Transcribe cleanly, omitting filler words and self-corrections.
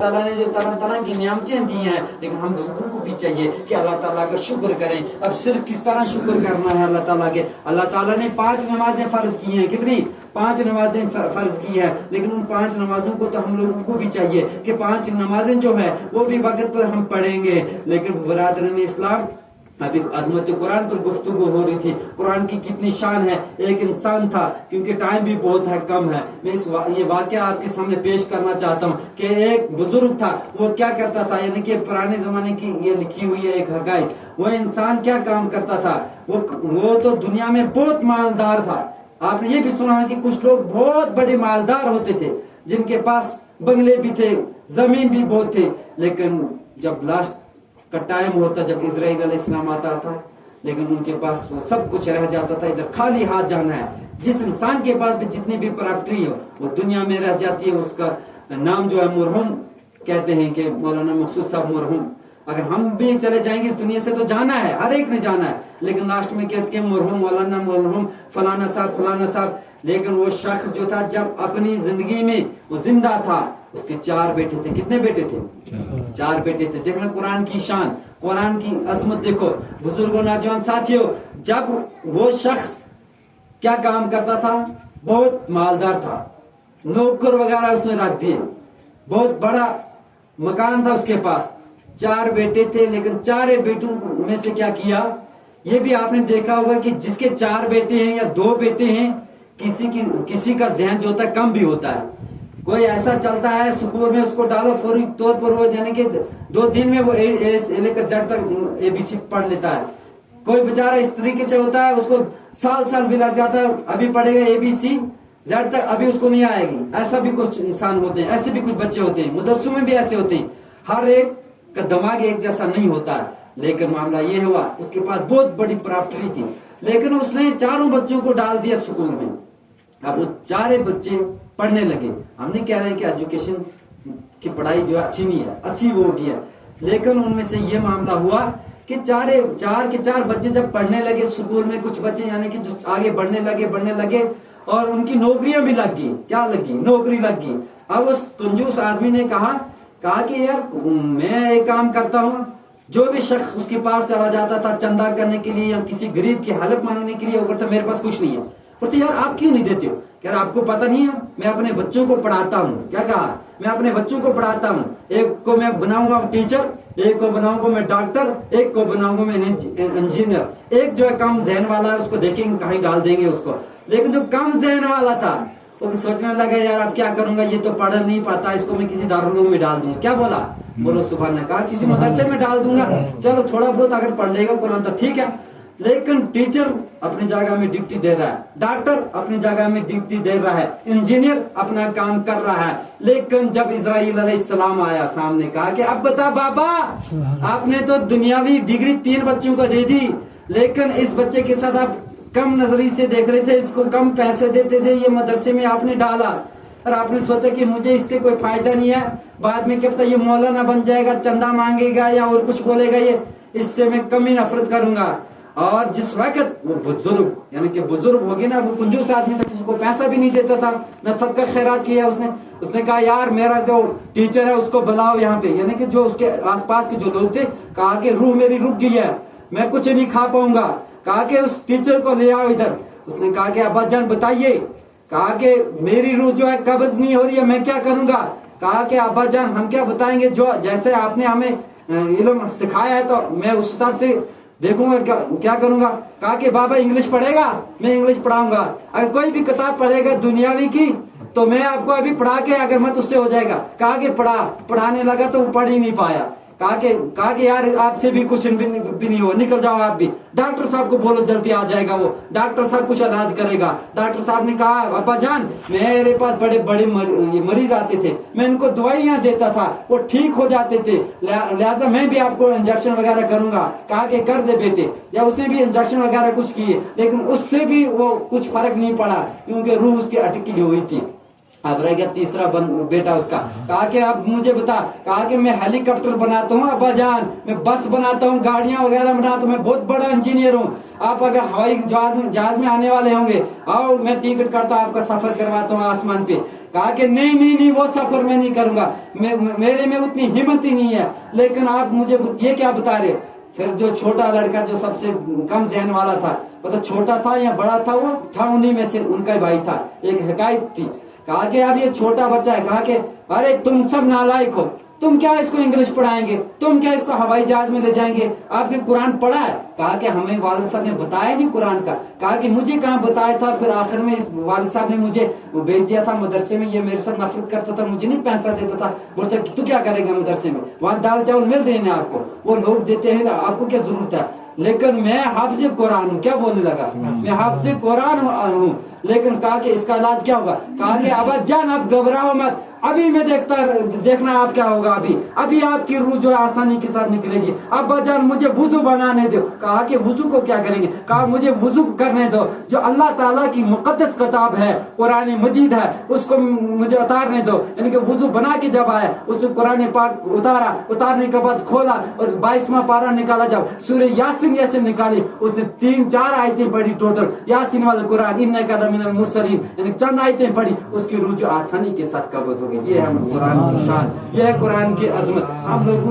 تعالیٰ نے جو طرح طرح کی نعمتیں دی ہیں، لیکن ہم لوگوں کو بھی چاہیے کہ اللہ تعالیٰ کا شکر کریں۔ اب صرف کس طرح شکر کرنا ہے اللہ تعالیٰ کے؟ اللہ تعالیٰ نے 5 نمازیں فرض کی ہیں۔ کتنی؟ 5 نمازیں فرض کی ہیں، لیکن ان 5 نمازوں کو تو ہم لوگوں کو بھی چاہیے کہ 5 نمازیں جو ہیں وہ بھی وقت پر ہم پڑھیں گے۔ لیکن برادران اسلام، ابھی عظمت قرآن پر گفتگو ہو رہی تھی، قرآن کی کتنی شان ہے۔ ایک انسان تھا، کیونکہ ٹائم بھی بہت ہے، کم ہے، میں یہ واقعہ آپ کے سامنے پیش کرنا چاہتا ہوں کہ ایک بزرگ تھا، وہ کیا کرتا تھا، یعنی کہ پرانے زمانے کی یہ لکھی ہوئی ہے ایک حقائق۔ وہ انسان کیا کام کرتا تھا، وہ تو دنیا میں بہت مالدار تھا۔ آپ نے یہ بھی سنا کہ کچھ لوگ بہت بڑے مالدار ہوتے تھے، جن کے پاس بنگلے بھی تھے، زمین بھی بہت تھے، لیکن جب لاسٹ کا ٹائم ہوتا، جب اسرائیل علیہ السلام آتا تھا، لیکن ان کے پاس وہ سب کچھ رہ جاتا تھا، ادھر خالی ہاتھ جانا ہے۔ جس انسان کے پاس بھی جتنی بھی پراپرٹی ہو وہ دنیا میں رہ جاتی ہے۔ اس کا نام جو ہے مرحوم کہتے ہیں کہ مولانا مقصود صاحب مرحوم۔ اگر ہم بھی چلے جائیں گے اس دنیا سے تو جانا ہے، ہر ایک نے جانا ہے، لیکن لاسٹ میں کہتے ہیں مرحوم مولانا مرحوم فلانا صاحب فلانا صاحب۔ لیکن وہ شخص جو تھا، جب اپنی زندگی میں وہ زندہ تھا، اس کے 4 بیٹے تھے۔ کتنے بیٹے تھے؟ 4 بیٹے تھے۔ دیکھنا قرآن کی شان، قرآن کی عظمت دیکھو۔ بزرگوں، نوجوان ساتھیوں، جب وہ شخص کیا کام کرتا تھا، بہت مالدار تھا، نوکر وغیرہ اس نے رکھ دیے، بہت بڑا مکان تھا اس کے پاس، 4 بیٹے تھے، لیکن 4 بیٹوں میں سے کیا کیا، یہ بھی آپ نے دیکھا ہوگا کہ جس کے 4 بیٹے ہیں یا 2 بیٹے ہیں، کسی کا ذہن جو ہوتا ہے کم بھی ہوتا ہے۔ کوئی ایسا چلتا ہے اسکول میں، اس کو ڈالو فوری طور پر وہ یعنی کہ 2 دن میں وہ اے سے لے کر زیڈ تک ABC پڑھ لیتا ہے۔ کوئی بیچارہ اس طریقے سے ہوتا ہے، اس کو سال بھی لگ جاتا ہے، ابھی پڑھے گا ABC زیڈ تک، ابھی اس کو نہیں آئے گی۔ ایسا بھی کچھ انسان ہوتے ہیں، ایسے بھی کچھ بچے ہوتے ہیں، مدرسوں میں بھی ایسے ہوتے ہیں۔ ہر ایک کا دماغ ایک جیسا نہیں ہوتا ہے، لیکن معاملہ یہ ہوا، اس کے پاس بہت بڑی پراپرٹی تھی، لیکن اس نے 4 بچوں کو ڈال دیا اسکول میں۔ اب وہ 4 بچے پڑھنے لگے۔ ہم نہیں کہہ رہے کہ ایجوکیشن کی پڑھائی جو ہے اچھی نہیں ہے، اچھی وہ بھی ہے، لیکن ان میں سے یہ معاملہ ہوا کہ 4 کے 4 بچے جب پڑھنے لگے اسکول میں، کچھ بچے یعنی کہ جو آگے بڑھنے لگے اور ان کی نوکریاں بھی لگ گئی۔ کیا لگی؟ نوکری لگ گئی۔ اب اس کنجوس آدمی نے کہا کہ یار میں ایک کام کرتا ہوں، جو بھی شخص اس کے پاس چلا جاتا تھا چندہ کرنے کے لیے یا کسی غریب کی ہیلپ مانگنے کے لیے، وہ کہتا میرے پاس کچھ نہیں ہے۔ بولتے یار آپ کیوں نہیں دیتے ہو؟ یار آپ کو پتہ نہیں ہے، میں اپنے بچوں کو پڑھاتا ہوں۔ کیا کہا؟ میں اپنے بچوں کو پڑھاتا ہوں، ایک کو میں بناؤں گا ٹیچر، ایک کو بناؤں گا میں ڈاکٹر، ایک کو بناؤں گا میں انجینئر۔ ایک جو ہے کم ذہن والا ہے، اس کو دیکھیں گے کہیں ڈال دیں گے اس کو، لیکن جو کم ذہن والا تھا وہ سوچنے لگا یار اب کیا کروں گا، یہ تو پڑھ نہیں پاتا، اس کو میں کسی دارالعلوم میں ڈال دوں گا۔ کیا بولا؟ بولو سبحان اللہ۔ کہا کسی مدرسے میں ڈال دوں گا، چلو تھوڑا بہت اگر پڑھ لے گا قرآن تو ٹھیک ہے۔ لیکن ٹیچر اپنی جگہ میں ڈیوٹی دے رہا ہے، ڈاکٹر اپنی جگہ میں ڈیوٹی دے رہا ہے، انجینئر اپنا کام کر رہا ہے۔ لیکن جب اسرائیل علیہ السلام آیا سامنے، کہا کہ اب بتا بابا، آپ نے تو دنیاوی ڈگری 3 بچوں کو دے دی، لیکن اس بچے کے ساتھ آپ کم نظری سے دیکھ رہے تھے، اس کو کم پیسے دیتے تھے، یہ مدرسے میں آپ نے ڈالا اور آپ نے سوچا کہ مجھے اس سے کوئی فائدہ نہیں ہے، بعد میں کیا پتا یہ مولانا بن جائے گا، چندہ مانگے گا یا اور کچھ بولے گا، یہ اس سے میں کم ہی نفرت کروں گا۔ اور جس وقت وہ بزرگ یعنی کہ بزرگ ہو گیا نا، وہ کنجوس آدمی تھا، کسی کو پیسہ بھی نہیں دیتا تھا، نہ صدقہ خیرات کیا اس نے کہا یار میرا جو ٹیچر ہے اس کو بلاؤ یہاں پہ، یعنی کہ جو اس کے آس پاس کے جو لوگ تھے، کہا کہ روح میری رک گئی ہے، میں کچھ نہیں کھا پاؤں گا، کہا کہ اس ٹیچر کو لے آؤ ادھر۔ اس نے کہا کہ ابا جان بتائیے، کہا کہ میری روح جو ہے قبض نہیں ہو رہی ہے، میں کیا کروں گا؟ کہا کہ ابا جان ہم کیا بتائیں گے، جو جیسے آپ نے ہمیں علم سکھایا ہے تو میں اس حساب سے دیکھوں گا کیا کروں گا۔ کہا کہ بابا انگلش پڑھے گا، میں انگلش پڑھاؤں گا، اگر کوئی بھی کتاب پڑھے گا دنیاوی کی تو میں آپ کو ابھی پڑھا کے اگر مت اس سے ہو جائے گا۔ کہا کہ پڑھانے لگا تو وہ پڑھ ہی نہیں پایا۔ کہا کہ یار آپ سے بھی کچھ بھی نہیں ہو، نکل جاؤ آپ بھی، ڈاکٹر صاحب کو بولو جلدی آ جائے گا، وہ ڈاکٹر صاحب کچھ علاج کرے گا۔ ڈاکٹر صاحب نے کہا ابا جان میرے پاس بڑے مریض آتے تھے، میں ان کو دوائیاں دیتا تھا، وہ ٹھیک ہو جاتے تھے، لہٰذا میں بھی آپ کو انجیکشن وغیرہ کروں گا۔ کہا کہ کر دے بیٹے، یا اس نے بھی انجیکشن وغیرہ کچھ کیے، لیکن اس سے بھی وہ کچھ فرق نہیں پڑا، کیونکہ روح اس کی اٹکی ہوئی تھی۔ اب رہ گیا تیسرا بیٹا اس کا، کہا کہ اب مجھے بتا، کہا کہ میں ہیلی کاپٹر بناتا ہوں ابا جان، میں بس بناتا ہوں، گاڑیاں وغیرہ بناتا ہوں، میں بہت بڑا انجینئر ہوں، آپ اگر ہوائی جہاز میں آنے والے ہوں گے آؤ میں ٹکٹ کرتا ہوں، آپ کا سفر کرواتا ہوں آسمان پہ۔ کہا کہ نہیں وہ سفر میں نہیں کروں گا, میرے میں اتنی ہمت ہی نہیں ہے, لیکن آپ مجھے یہ کیا بتا رہے. پھر جو چھوٹا لڑکا جو سب سے کم ذہن والا تھا, مطلب چھوٹا تھا یا بڑا تھا, وہ تھا انہی میں سے, ان کا بھائی تھا, ایک حکایت تھی. کہا کہ اب یہ چھوٹا بچہ ہے, کہا کہ ارے تم سب نالائق ہو, تم کیا اس کو انگلش پڑھائیں گے, تم کیا اس کو ہوائی جہاز میں لے جائیں گے, آپ نے قرآن پڑھا ہے. کہا کہ ہمیں والد صاحب نے بتایا نہیں قرآن کا. کہا کہ مجھے کہاں بتایا تھا, پھر آخر میں اس والد صاحب نے مجھے بھیج دیا تھا مدرسے میں, یہ میرے ساتھ نفرت کرتا تھا, مجھے نہیں پیسہ دیتا تھا, بولتا تو کیا کرے گا مدرسے میں, وہاں دال چاول مل رہے ہیں آپ کو, وہ لوگ دیتے ہیں, آپ کو کیا ضرورت ہے. لیکن میں حافظ قرآن ہوں, کیا بولنے لگا, میں حافظ قرآن ہوں. لیکن کہا کہ اس کا علاج کیا ہوگا. کہا کہ ابا جان آپ گھبراؤ مت, ابھی میں دیکھنا آپ کیا ہوگا, ابھی آپ کی روح جو ہے آسانی کے ساتھ نکلے گی. ابا جان مجھے وضو بنانے دو. کہا کہ وضو کو کیا کریں گے. کہا مجھے وضو کرنے دو, جو اللہ تعالیٰ کی مقدس کتاب ہے, قرآن مجید ہے, اس کو مجھے اتارنے دو. یعنی کہ وضو بنا کے جب آیا, اس نے قرآن پاک اتارا, اتارنے کے بعد کھولا اور 22واں پارہ نکالا, جب سورہ یاسین جیسے نکالی, اس نے 3-4 آیتیں پڑھی ٹوٹل, یاسین والا قرآن, انک لمن المرسلین, یعنی چند آیتیں پڑھی, اس کی روح جو آسانی کے ساتھ قبض ہو گئی. یہ ہے قرآن کی شان, یہ ہے قرآن کی عظمت. ہم لوگوں